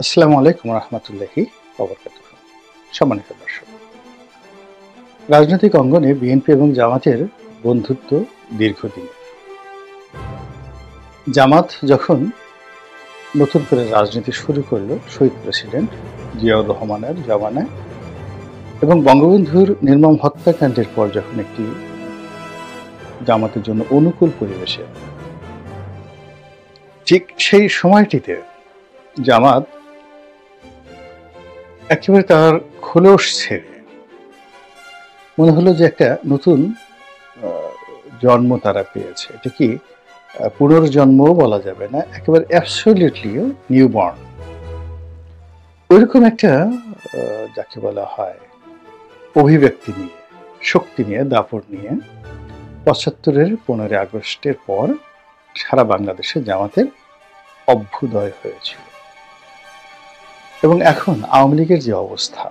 আসসালামু আলাইকুম রহমতুল্লাহি ওয়া বারাকাতুহু। সম্মানিত দর্শক, রাজনৈতিক অঙ্গনে বিএনপি এবং জামাতের বন্ধুত্ব দীর্ঘদিনের। জামাত যখন নতুন করে রাজনীতি শুরু করলো শহীদ প্রেসিডেন্ট জিয়াউর রহমানের জমানায় এবং বঙ্গবন্ধুর নির্মম হত্যাকাণ্ডের পর যখন একটি জামাতের জন্য অনুকূল পরিবেশে, ঠিক সেই সময়টিতে জামাত একেবারে তার খোলস ছেড়ে মনে হলো যে একটা নতুন জন্ম তারা পেয়েছে। এটা কি পুনর্জন্মও বলা যাবে না, একেবারে অ্যাবসলিউটলিও নিউবর্ন। ওইরকম একটা যাকে বলা হয় অভিব্যক্তি নিয়ে, শক্তি নিয়ে, দাপট নিয়ে ৭৫-এর ১৫ই আগস্টের পর সারা বাংলাদেশে জামাতের অভ্যুদয় হয়েছিল। এবং এখন আওয়ামী লীগের যে অবস্থা,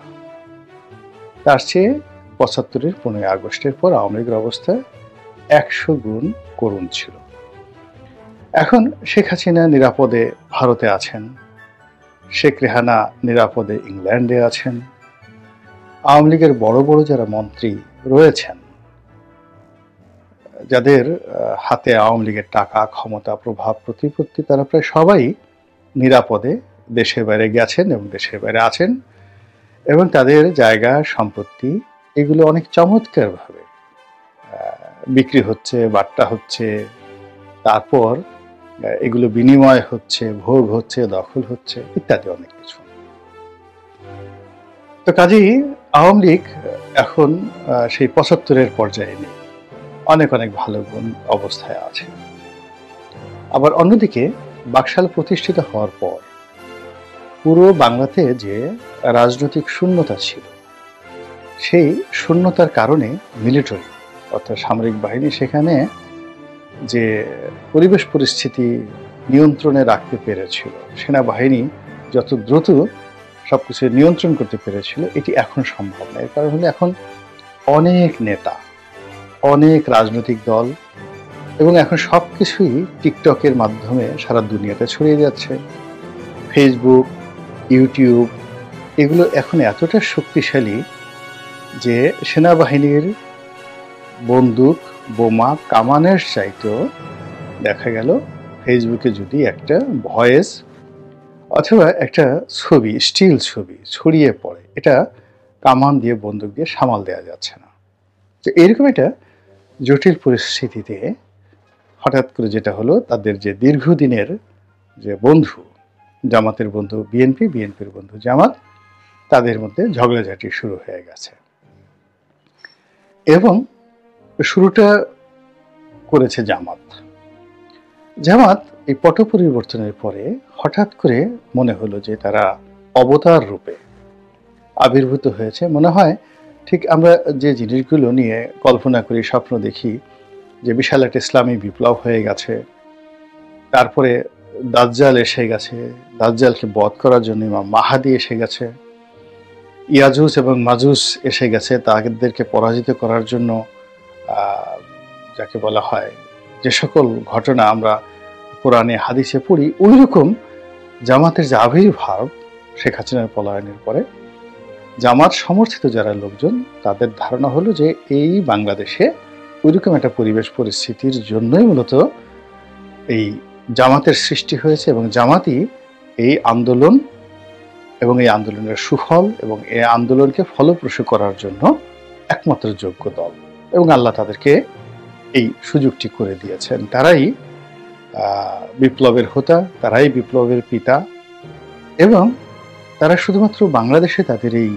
তার চেয়ে ৭৫-এর ১৫ই আগস্টের পর আওয়ামী লীগের অবস্থা ১০০ গুণ করুণ ছিল। এখন শেখ হাসিনা নিরাপদে ভারতে আছেন, শেখ রেহানা নিরাপদে ইংল্যান্ডে আছেন, আওয়ামী লীগের বড় বড় যারা মন্ত্রী রয়েছেন, যাদের হাতে আওয়ামী লীগের টাকা, ক্ষমতা, প্রভাব, প্রতিপত্তি, তারা প্রায় সবাই নিরাপদে দেশের বাইরে গেছেন এবং দেশের বাইরে আছেন এবং তাদের জায়গা, সম্পত্তি এগুলো অনেক চমৎকারভাবে বিক্রি হচ্ছে, বাট্টা হচ্ছে, তারপর এগুলো বিনিময় হচ্ছে, ভোগ হচ্ছে, দখল হচ্ছে, ইত্যাদি অনেক কিছু। তো কাজেই আওয়ামী লীগ এখন সেই ৭৫-এর পর্যায়ে নেই, অনেক অনেক ভালো গুণ অবস্থায় আছে। আবার অন্যদিকে বাকশাল প্রতিষ্ঠিত হওয়ার পর পুরো বাংলাতে যে রাজনৈতিক শূন্যতা ছিল, সেই শূন্যতার কারণে মিলিটারি অর্থাৎ সামরিক বাহিনী সেখানে যে পরিবেশ পরিস্থিতি নিয়ন্ত্রণে রাখতে পেরেছিল, সেনাবাহিনী যত দ্রুত সবকিছু নিয়ন্ত্রণ করতে পেরেছিল, এটি এখন সম্ভব না। এর কারণ হলো এখন অনেক নেতা, অনেক রাজনৈতিক দল এবং এখন সবকিছুই টিকটকের মাধ্যমে সারা দুনিয়াতে ছড়িয়ে যাচ্ছে। ফেসবুক, ইউটিউব এগুলো এখন এতটা শক্তিশালী যে সেনাবাহিনীর বন্দুক, বোমা, কামানের চাইতেও দেখা গেল ফেসবুকে যদি একটা ভয়েস অথবা একটা ছবি, স্টিল ছবি ছড়িয়ে পড়ে, এটা কামান দিয়ে, বন্দুক দিয়ে সামাল দেওয়া যাচ্ছে না। তো এরকম একটা জটিল পরিস্থিতিতে হঠাৎ করে যেটা হলো, তাদের যে দীর্ঘদিনের যে বন্ধু, জামাতের বন্ধু বিএনপি, বিএনপির বন্ধু জামাত, তাদের মধ্যে ঝগড়াঝাটি শুরু হয়ে গেছে। এবং শুরুটা করেছে জামাত। জামাত এই পট পরিবর্তনের পরে হঠাৎ করে মনে হলো যে তারা অবতার রূপে আবির্ভূত হয়েছে। মনে হয় ঠিক আমরা যে জিনিসগুলো নিয়ে কল্পনা করি, স্বপ্ন দেখি যে বিশাল একটা ইসলামী বিপ্লব হয়ে গেছে, তারপরে দাজ্জাল এসে গেছে, দাজ্জালকে বধ করার জন্য ইমাম মাহাদি এসে গেছে, ইয়াজুজ এবং মাজুস এসে গেছে তাদেরকে পরাজিত করার জন্য, যাকে বলা হয় যে সকল ঘটনা আমরা কোরআনে হাদিসে পড়ি, ওই রকম জামাতের যে আবির্ভাব শেখ হাসিনার পলায়নের পরে, জামাত সমর্থিত যারা লোকজন, তাদের ধারণা হলো যে এই বাংলাদেশে ওইরকম একটা পরিবেশ পরিস্থিতির জন্যই মূলত এই জামাতের সৃষ্টি হয়েছে এবং জামাতই এই আন্দোলন এবং এই আন্দোলনের সুফল এবং এই আন্দোলনকে ফলপ্রসূ করার জন্য একমাত্র যোগ্য দল এবং আল্লাহ তাদেরকে এই সুযোগটি করে দিয়েছেন। তারাই বিপ্লবের হোতা, তারাই বিপ্লবের পিতা এবং তারা শুধুমাত্র বাংলাদেশে তাদের এই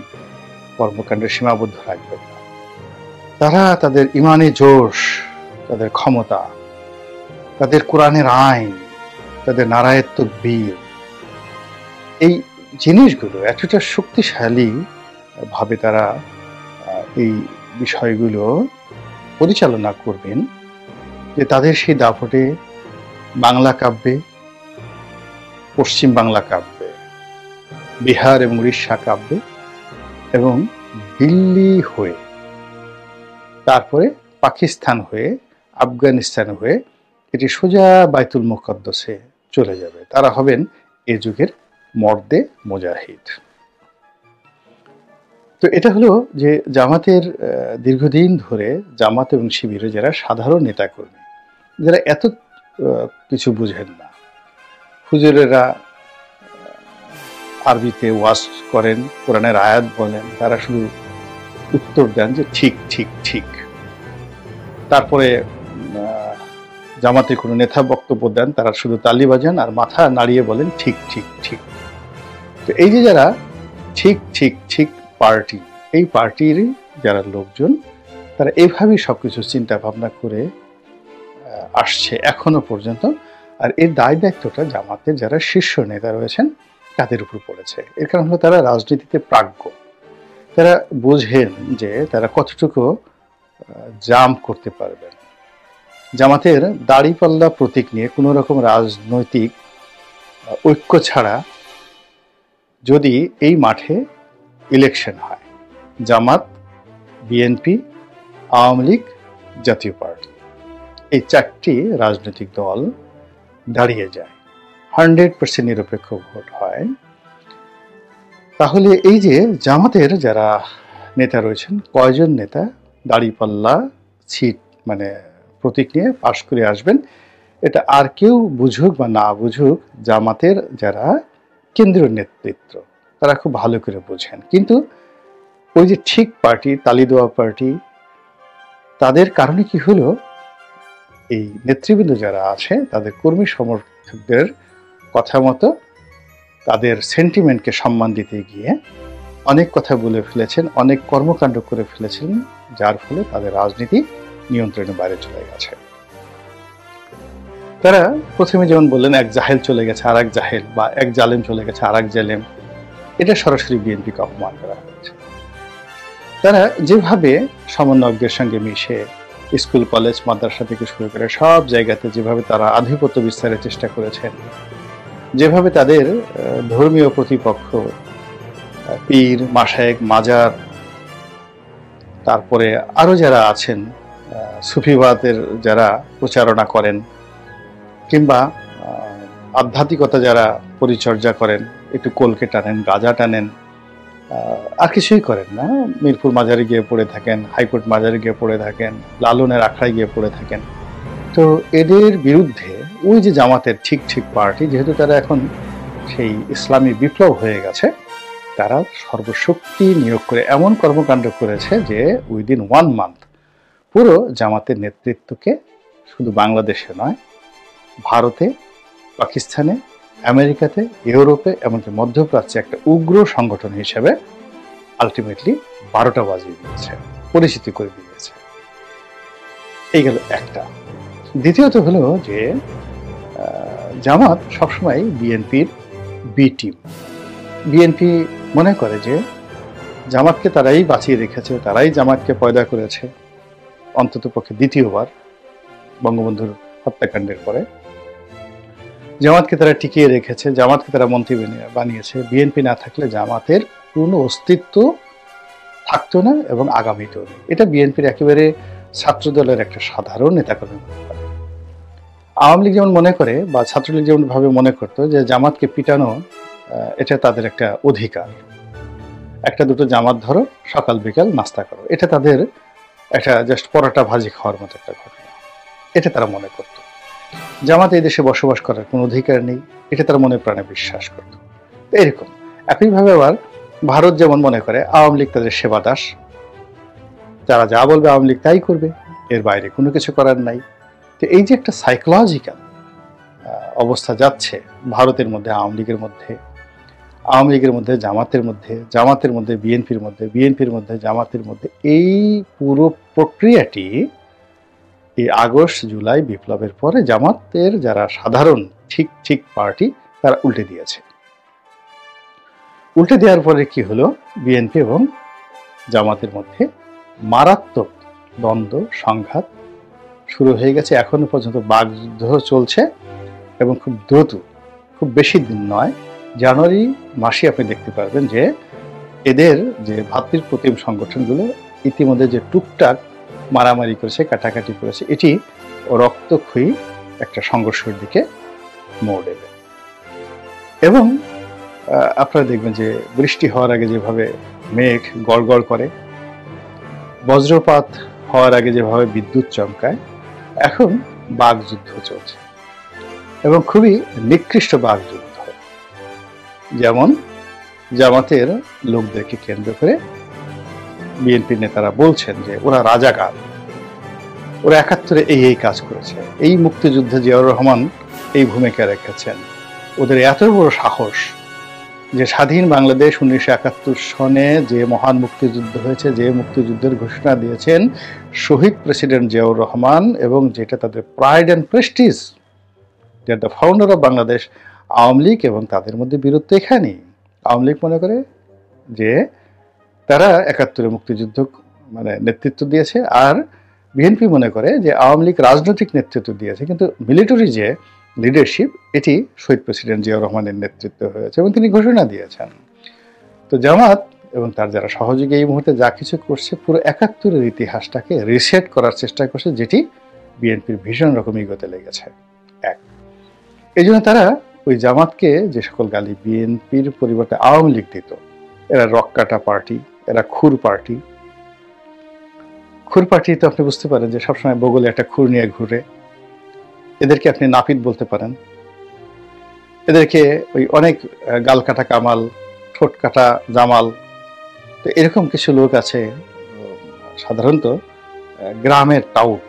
কর্মকাণ্ডে সীমাবদ্ধ রাখবেন না। তারা তাদের ইমানি জোশ, তাদের ক্ষমতা, তাদের কোরআনের আইন, তাদের নারায়ের তাকবীর, এই জিনিসগুলো এতটা শক্তিশালী ভাবে তারা এই বিষয়গুলো পরিচালনা করবেন যে তাদের সেই দাপটে বাংলা কাব্যে, পশ্চিম বাংলা কাব্যে, বিহার এবং উড়িষ্যা কাব্যে এবং দিল্লি হয়ে, তারপরে পাকিস্তান হয়ে, আফগানিস্তান হয়ে এটি সোজা বাইতুল মুকদ্দাসে চলে যাবে। তারা হবেন এ যুগের মর্দে মুজাহিদ। তো এটা হলো যে জামাতের দীর্ঘদিন ধরে জামাত এবং শিবিরে যারা সাধারণ নেতাকর্মী, যারা এত কিছু বুঝেন না, হুজুরেরা আরবিতে ওয়াজ করেন, কোরআনের আয়াত বলেন, তারা শুধু উত্তর দেন যে ঠিক ঠিক ঠিক। তারপরে জামাতে কোনো নেতা বক্তব্য দেন, তারা শুধু তালি বাজান আর মাথা নাড়িয়ে বলেন ঠিক ঠিক ঠিক। তো এই যে যারা ঠিক ঠিক ঠিক পার্টি, এই পার্টির যারা লোকজন, তারা এইভাবেই সবকিছু চিন্তা ভাবনা করে আসছে এখনো পর্যন্ত। আর এর দায় দায়িত্বটা জামাতের যারা শীর্ষ নেতা রয়েছেন তাদের উপর পড়েছে। এর কারণ হলো তারা রাজনীতিতে প্রাজ্ঞ, তারা বোঝেন যে তারা কতটুকু জাম করতে পারবেন। জামাতের দাড়িপাল্লা প্রতীক নিয়ে কোনো রকম রাজনৈতিক ঐক্য ছাড়া যদি এই মাঠে ইলেকশন হয়, জামাত, বিএনপি, আওয়ামী লীগ, জাতীয় পার্টি, এই চারটি রাজনৈতিক দল দাঁড়িয়ে যায়, 100% নিরপেক্ষ ভোট হয়, তাহলে এই যে জামাতের যারা নেতা রয়েছেন, কয়জন নেতা দাড়িপাল্লা ছিট মানে প্রতীক নিয়ে পাশ করে আসবেন, এটা আর কেউ বুঝুক বা না বুঝুক, জামাতের যারা কেন্দ্রীয় নেতৃত্ব তারা খুব ভালো করে বোঝেন। কিন্তু ওই যে ঠিক পার্টি, তালি দেওয়া পার্টি, তাদের কারণে কি হলো, এই নেতৃবৃন্দ যারা আছে তাদের কর্মী সমর্থকদের কথা মতো তাদের সেন্টিমেন্টকে সম্মান দিতে গিয়ে অনেক কথা বলে ফেলেছেন, অনেক কর্মকাণ্ড করে ফেলেছেন, যার ফলে তাদের রাজনীতি নিয়ন্ত্রণের বাইরে চলে গেছে। তারা প্রথমে যেমন বললেন এক জাহেল চলে গেছে আর এক জাহেল, বা এক জালেম চলে গেছে আর এক জালেম, এটা সরাসরি বিএনপিকে অপমান করা হয়েছে। তারা যেভাবে সমন্বয়কদের সঙ্গে মিশে স্কুল, কলেজ, মাদ্রাসা থেকে শুরু করে সব জায়গাতে যেভাবে তারা আধিপত্য বিস্তারের চেষ্টা করেছেন, যেভাবে তাদের ধর্মীয় প্রতিপক্ষ পীর, মাশায়েখ, মাজার, তারপরে আরো যারা আছেন সুফিবাদের যারা প্রচারণা করেন, কিংবা আধ্যাত্মিকতা যারা পরিচর্যা করেন, একটু কলকে টানেন, গাঁজা টানেন, আর কিছুই করেন না, মিরপুর মাজারে গিয়ে পড়ে থাকেন, হাইকোর্ট মাজারে গিয়ে পড়ে থাকেন, লালনের আখড়ায় গিয়ে পড়ে থাকেন। তো এদের বিরুদ্ধে ওই যে জামাতের ঠিক ঠিক পার্টি, যেহেতু তারা এখন সেই ইসলামী বিপ্লব হয়ে গেছে, তারা সর্বশক্তি নিয়োগ করে এমন কর্মকাণ্ড করেছে যে উইদিন 1 মান্থ পুরো জামাতের নেতৃত্বকে শুধু বাংলাদেশে নয়, ভারতে, পাকিস্তানে, আমেরিকাতে, ইউরোপে, এমনকি মধ্যপ্রাচ্যে একটা উগ্র সংগঠন হিসেবে আলটিমেটলি 12টা বাজিয়ে দিয়েছে, পরিচিতি করে দিয়েছে। এই গেল একটা। দ্বিতীয়ত হলো যে জামাত সবসময় বিএনপির বি টিম। বিএনপি মনে করে যে জামাতকে তারাই বাঁচিয়ে রেখেছে, তারাই জামাতকে পয়দা করেছে, অন্তত পক্ষে দ্বিতীয়বার বঙ্গবন্ধুর হত্যাকাণ্ডের পরে জামাতকে তারা টিকিয়ে রেখেছে, জামাতকে তারা মন্ত্রী বানিয়েছে। বিএনপি না থাকলে জামাতের কোনো অস্তিত্ব থাকতো না এবং আগামীতেও নেই। এটা বিএনপির একেবারে ছাত্রদলের একটা সাধারণ নেতাকর্মী মনে করে। আওয়ামী লীগ যেমন মনে করে, বা ছাত্রলীগ যেমন ভাবে মনে করতো যে জামাতকে পিটানো এটা তাদের একটা অধিকার, একটা দুটো জামাত ধরো, সকাল বিকাল নাস্তা করো, এটা তাদের একটা জাস্ট পরোটা ভাজি খাওয়ার মতো একটা ঘটনা, এটা তারা মনে করত। জামাত এই দেশে বসবাস করার কোনো অধিকার নেই, এটা তারা মনে প্রাণে বিশ্বাস করত। এরকম একইভাবে আবার ভারত যেমন মনে করে আওয়ামী লীগ তাদের সেবা দাস, যারা যা বলবে আওয়ামী লীগ তাই করবে, এর বাইরে কোনো কিছু করার নাই। তো এই যে একটা সাইকোলজিক্যাল অবস্থা যাচ্ছে ভারতের মধ্যে, আওয়ামী লীগের মধ্যে, আওয়ামী লীগের মধ্যে জামাতের মধ্যে, জামাতের মধ্যে বিএনপির মধ্যে, বিএনপির মধ্যে জামাতের মধ্যে, এই পুরো প্রক্রিয়াটি এই আগস্ট জুলাই বিপ্লবের পরে জামাতের যারা সাধারণ ঠিক ঠিক পার্টি তারা উল্টে দিয়েছে। উল্টে দেওয়ার পরে কি হলো, বিএনপি এবং জামাতের মধ্যে মারাত্মক দ্বন্দ্ব, সংঘাত শুরু হয়ে গেছে। এখনো পর্যন্ত বাগযুদ্ধ চলছে এবং খুব দ্রুত, খুব বেশি দিন নয়, জানুয়ারি মাসে আপনি দেখতে পারবেন যে এদের যে ভাতৃপ্রতিম সংগঠনগুলো ইতিমধ্যে যে টুকটাক মারামারি করেছে, কাটাকাটি করেছে, এটি রক্তক্ষয়ী একটা সংঘর্ষের দিকে মোড় দেবে। এবং আপনারা দেখবেন যে বৃষ্টি হওয়ার আগে যেভাবে মেঘ গড়গড় করে, বজ্রপাত হওয়ার আগে যেভাবে বিদ্যুৎ চমকায়, এখন বাকযুদ্ধ চলছে এবং খুবই নিকৃষ্ট বাকযুদ্ধ। যেমন জামাতের লোকদেরকে কেন্দ্র করে বিএনপি নেতারা বলছেন যে ওরা রাজাকার, ওরা ৭১-এ এই কাজ করেছে, এই মুক্তিযুদ্ধে জিয়াউর রহমান এই ভূমিকা রেখেছেন। ওদের এত বড় সাহস যে স্বাধীন বাংলাদেশ ১৯৭১ সনে যে মহান মুক্তিযুদ্ধ হয়েছে, যে মুক্তিযুদ্ধের ঘোষণা দিয়েছেন শহীদ প্রেসিডেন্ট জিয়াউর রহমান, এবং যেটা তাদের pride and prestige, they are the founder of Bangladesh. Awami League এবং তাদের মধ্যে বীরত্ব এখানেই। আওয়ামী লীগ মনে করে যে তারা ৭১-এ মুক্তিযুদ্ধ নেতৃত্ব দিয়েছে, আর বিএনপি মনে করে যে আওয়ামী লীগ রাজনৈতিক নেতৃত্ব দিয়েছে, কিন্তু মিলিটারি যে লিডারশিপ এটি শহীদ প্রেসিডেন্ট জিয়াউর রহমানের নেতৃত্ব হয়েছে এবং তিনি ঘোষণা দিয়েছেন। তো জামাত এবং তার যারা সহযোগী এই মুহূর্তে যা কিছু করছে, পুরো ৭১-এর ইতিহাসটাকে রিসেট করার চেষ্টা করছে, যেটি বিএনপির ভীষণ রকম ইগোতে লেগেছে। এই জন্য তারা ওই জামাতকে যে সকল গালি বিএনপির পরিবর্তে আওয়ামী লীগ দিত, এরা রক্কাটা পার্টি, এরা খুর পার্টি। খুর পার্টি তো আপনি বুঝতে পারেন যে সবসময় বগলে একটা খুর নিয়ে ঘুরে। এদেরকে আপনি নাপিত বলতে পারেন, এদেরকে ওই অনেক গাল কাটা কামাল, ঠোঁট কাটা জামাল। তো এরকম কিছু লোক আছে সাধারণত গ্রামের টাউট,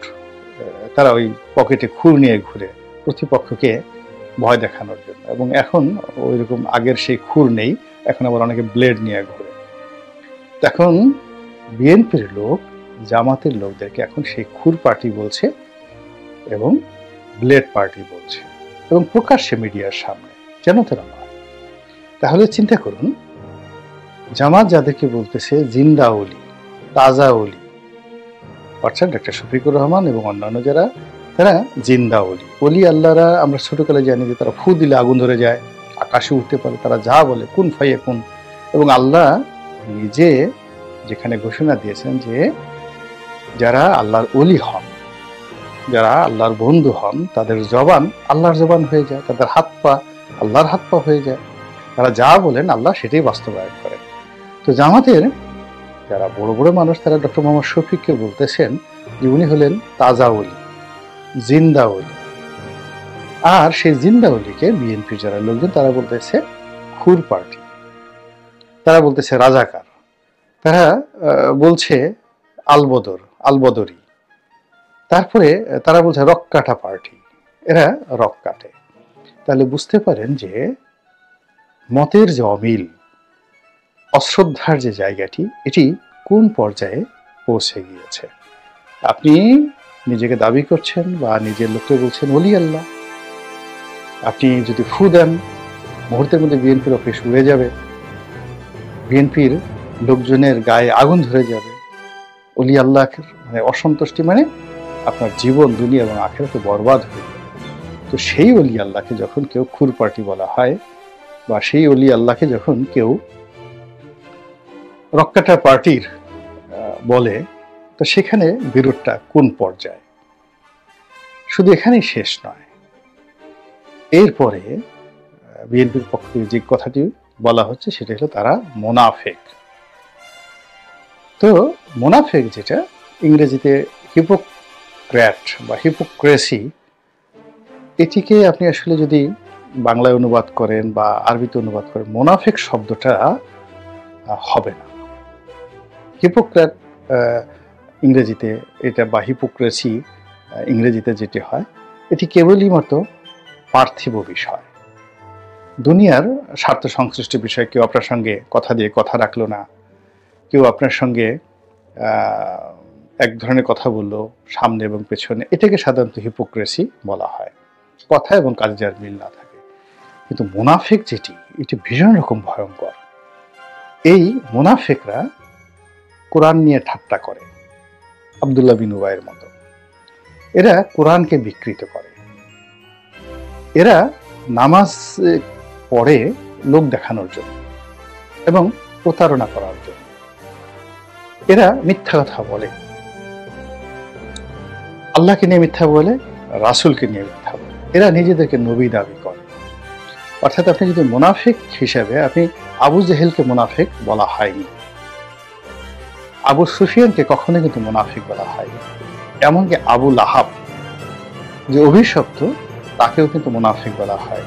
তারা ওই পকেটে খুর নিয়ে ঘুরে প্রতিপক্ষকে ভয় দেখানোর জন্য। এবং এখন ওইরকম আগের সেই খুর নেই, এখন আবার অনেকে ব্লেড নিয়ে ঘুরে। এখন বিএনপির লোক জামাতের লোকদেরকে এখন সেই খুর পার্টি বলছে এবং ব্লেড পার্টি বলছে, এবং প্রকাশ্যে মিডিয়ার সামনে, যেন তেন নয়। তাহলে চিন্তা করুন, জামাত যাদেরকে বলতেছে জিন্দা ওলি, তাজা ওলি, অর্থাৎ ডক্টর শফিকুর রহমান এবং অন্যান্য যারা, তারা জিন্দা ওলি। ওলি আল্লাহরা আমরা ছোটকালে জানি যে তারা ফু দিলে আগুন ধরে যায়, আকাশে উঠতে পারে, তারা যা বলে কুন ফাইয়ে কুন। এবং আল্লাহ নিজে যেখানে ঘোষণা দিয়েছেন যে যারা আল্লাহর ওলি হন, যারা আল্লাহর বন্ধু হন, তাদের জবান আল্লাহর জবান হয়ে যায়, তাদের হাত পা আল্লাহর হাত পা হয়ে যায়, তারা যা বলেন আল্লাহ সেটাই বাস্তবায়ন করেন। তো জামাতের যারা বড় বড় মানুষ, তারা ডক্টর মোহাম্মদ শফিককে বলতেছেন যে উনি হলেন তাজা ওলি, জিন্দা ওলি। আর সেই জিন্দা ওলিকে বিএনপির যারা লোকজন, তারা বলতেছে খুর পার্টি, তারা বলতেছে রাজাকার, তারা বলছে আলবদর, আলবদরি। তারপরে তারা বলছে রক্কাটা পার্টি, এরা রক কাটে। তাহলে বুঝতে পারেন যে মতের যে অমিল, অশ্রদ্ধার যে জায়গাটি, এটি কোন পর্যায়ে পৌঁছে গিয়েছে। আপনি নিজেকে দাবি করছেন বা নিজের লোককে বলছেন ওলি আল্লাহ, আপনি যদি ফু দেন মুহূর্তের মধ্যে বিএনপির অফিস উড়ে যাবে, বিএনপির লোকজনের গায়ে আগুন ধরে যাবে। ওলি আল্লাহ অসন্তুষ্টি আপনার জীবন, দুনিয়া এবং আখিরাতে বরবাদ হয়ে যাবে। তো সেই ওলি আল্লাহকে যখন কেউ খুর পার্টি বলা হয়, বা সেই ওলি আল্লাহকে যখন কেউ রক্কাটা পার্টির বলে, তো সেখানে বিরোধটা কোন পর্যায়ে? শুধু এখানেই শেষ নয়, এরপরে বিএনপির পক্ষ থেকে যে কথাটি বলা হচ্ছে সেটা হলো তারা মোনাফেক। তো মোনাফেক যেটা ইংরেজিতে হিপোক্র্যাট বা হিপোক্রেসি, এটিকে আপনি আসলে যদি বাংলায় অনুবাদ করেন বা আরবিতে অনুবাদ করেন, মোনাফেক শব্দটা হবে না। হিপোক্র্যাট ইংরেজিতে এটা, বা হিপোক্রেসি ইংরেজিতে যেটি হয়, এটি কেবলই মতো পার্থিব বিষয়, দুনিয়ার স্বার্থ সংশ্লিষ্ট বিষয়। কেউ আপনার সঙ্গে কথা দিয়ে কথা রাখলো না, কেউ আপনার সঙ্গে এক ধরনের কথা বললো সামনে এবং পেছনে, এটাকে সাধারণত হিপোক্রেসি বলা হয়, কথা এবং কাজে যার মিল না থাকে। কিন্তু মুনাফিক যেটি, এটি ভীষণ রকম ভয়ঙ্কর। এই মুনাফিকরা কোরআন নিয়ে ঠাট্টা করে, আব্দুল্লাহ বিন উবাইয়ের মতো। এরা কোরআনকে বিকৃত করে, এরা নামাজ পড়ে লোক দেখানোর জন্য এবং প্রতারণা করার জন্য। এরা মিথ্যা কথা বলে, আল্লাহকে নিয়ে মিথ্যা বলে, রাসূলকে নিয়ে মিথ্যা বলে। এরা নিজেদেরকে নবী দাবি করে। অর্থাৎ আপনি যদি মুনাফিক হিসেবে, আপনি আবু জেহেলকে মুনাফিক বলা হয়নি, আবু সুফিয়ানকে কখনো কিন্তু মুনাফিক বলা হয়নি, এমনকি আবু লাহাব যে অভিশপ্ত তাকেও কিন্তু মুনাফিক বলা হয়।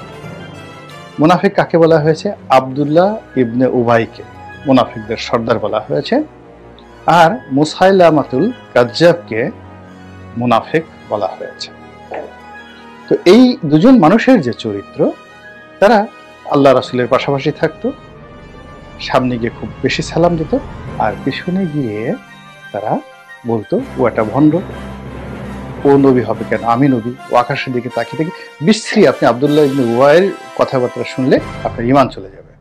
মুনাফিক কাকে বলা হয়েছে? আব্দুল্লাহ ইবনে উবাইকে মুনাফিকদের সর্দার বলা হয়েছে, আর মুসাইলামাতুল কাজ্জাবকে মুনাফিক বলা হয়েছে। তো এই দুজন মানুষের যে চরিত্র, তারা আল্লাহ রাসূলের পাশাপাশি থাকতো, সামনে গিয়ে খুব বেশি সালাম দিত, আর পিছনে গিয়ে তারা বলতো ও একটা ভণ্ড, ও নবী হবে কেন, আমি নবী, ও আকাশের দিকে তাকিয়ে থেকে বিশ্রী। আপনি আব্দুল্লাহ ইবনে উবাইয়ের কথাবার্তা শুনলে আপনার ঈমান চলে যাবে।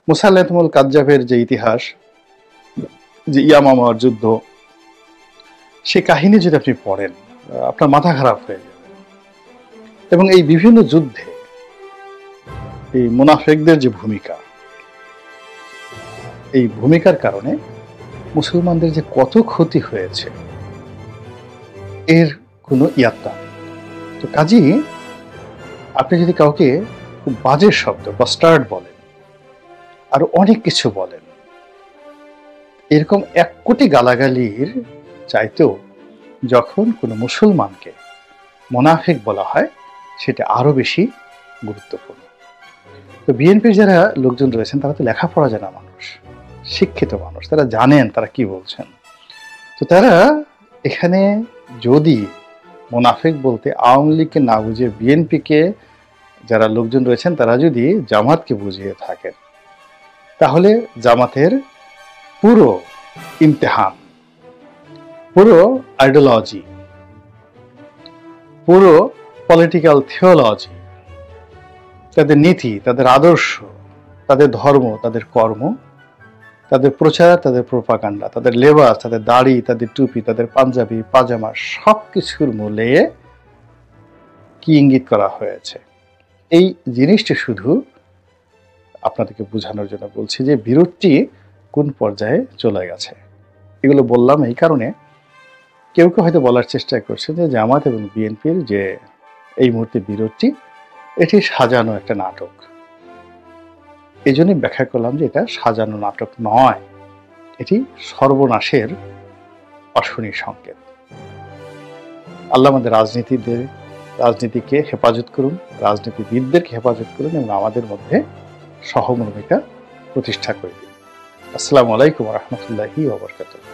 মুসাইলামাতুল কাজ্জাবের যে ইতিহাস, যে ইয়ামামার যুদ্ধ, সে কাহিনী যদি আপনি পড়েন আপনার মাথা খারাপ হয়ে যাবে। এবং এই বিভিন্ন যুদ্ধে এই মুনাফিকদের যে ভূমিকা, এই ভূমিকার কারণে মুসলমানদের যে কত ক্ষতি হয়েছে এর কোনো ইয়াত্তা নেই। তো কাজেই আপনি যদি কাউকে খুব বাজে শব্দ বাস্টার্ড বলেন, আর অনেক কিছু বলেন, এরকম 1 কোটি গালাগালির চাইতেও যখন কোনো মুসলমানকে মুনাফিক বলা হয় সেটা আরো বেশি গুরুত্বপূর্ণ। তো বিএনপির যারা লোকজন রয়েছেন তারা তো লেখাপড়া জানা মানুষ, শিক্ষিত মানুষ, তারা জানেন তারা কি বলছেন। তো তারা এখানে যদি মুনাফিক বলতে আওয়ামী লীগকে না বুঝিয়ে বিএনপিকে যারা লোকজন রয়েছেন তারা যদি জামাতকে বুঝিয়ে থাকেন, তাহলে জামাতের পুরো ইমতিহান, পুরো আইডিওলজি, পুরো পলিটিক্যাল থিওলজি, তাদের নীতি, তাদের আদর্শ, তাদের ধর্ম, তাদের কর্ম, তাদের প্রচার, তাদের প্রোপাগান্ডা, তাদের লেবাস, তাদের দাড়ি, তাদের টুপি, তাদের পাঞ্জাবি পাজামা, সবকিছুর মূলে কি ইঙ্গিত করা হয়েছে, এই জিনিসটি শুধু আপনাদেরকে বোঝানোর জন্য বলছি যে বিরোধটি কোন পর্যায়ে চলে গেছে। এগুলো বললাম এই কারণে, কেউ কেউ হয়তো বলার চেষ্টা করছে যে জামাত এবং বিএনপির যে এই মুহূর্তে বিরোধটি, এটি সাজানো একটা নাটক। এই জন্যই ব্যাখ্যা করলাম যে এটা সাজানো নাটক নয়, এটি সর্বনাশের অশনি সংকেত। আল্লাহ আমাদের রাজনীতিকে হেফাজত করুন, রাজনীতিবিদদেরকে হেফাজত করুন এবং আমাদের মধ্যে সহমর্মিতা প্রতিষ্ঠা করে দিন। আসসালামু আলাইকুম ওয়া রাহমাতুল্লাহি ওয়া বারাকাতুহু।